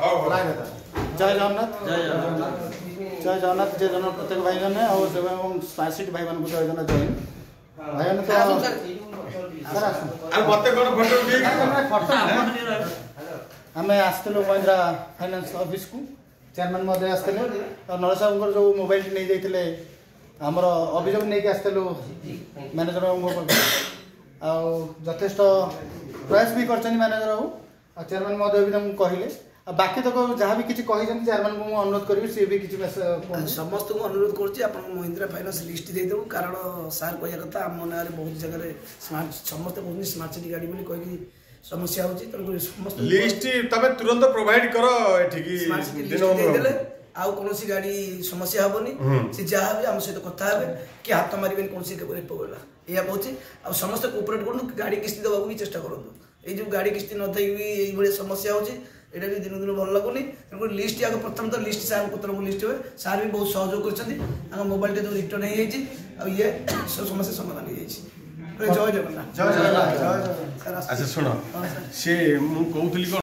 जय जगन्नाथ जय जगन्नाथ जय जगन्नाथ प्रत्येक भाई मैंने और स्मार्ट सिटी भाई मान को जय जगन्नाथ जय भाई मैंने तो आम आसलु महिंद्रा फाइनान्स ऑफिस को चेयरमैन महोदय आसते नरसाहू जो मोबाइल नहीं जाते आमर अभियोग नहीं आसलु मैनेजर आथेष प्रयास भी कर मैनेजर बाबू चेयरमैन महोदय भी कहले बाकी तो जहाँ भी किसी चेयरमैन को अनुरोध करी सी भी किसी समस्त को अनुरोध कर महिंद्रा फाइनान्स लिस्ट देदेव कारण सार कह कथा आम ना बहुत जगह स्मार्ट समस्त बहुत स्मार्ट सिटी गाड़ी बोली कही समस्या होची समस्त लिस्ट तबे तुरंत प्रोवाइड करो एठी स्मार्ट सिटी लिस्ट देदेले आउ कोनोसी गाड़ी समस्या हबनी से जहाँ भी आम सहित कथा हेबे कि हाथ मारिबेन कोनोसी रेपो गला या कहूँ आ समस्त कोऑपरेट करूँ गाड़ी किस्ती देवा भी चेष्टा करूँ ये जो गाड़ी किस्ती न थी ये समस्या होची एटा भी दिन दिन भल लगुनि लिस्ट आगे प्रथम तो लिस्ट सार पत्र लिस्ट हुए सार भी बहुत सहयोग कर मोबाइल जो रिटर्न हो जाए ये समस्या समाधान हो जाए जय जगन्नाथ अच्छा शुण सी कहूली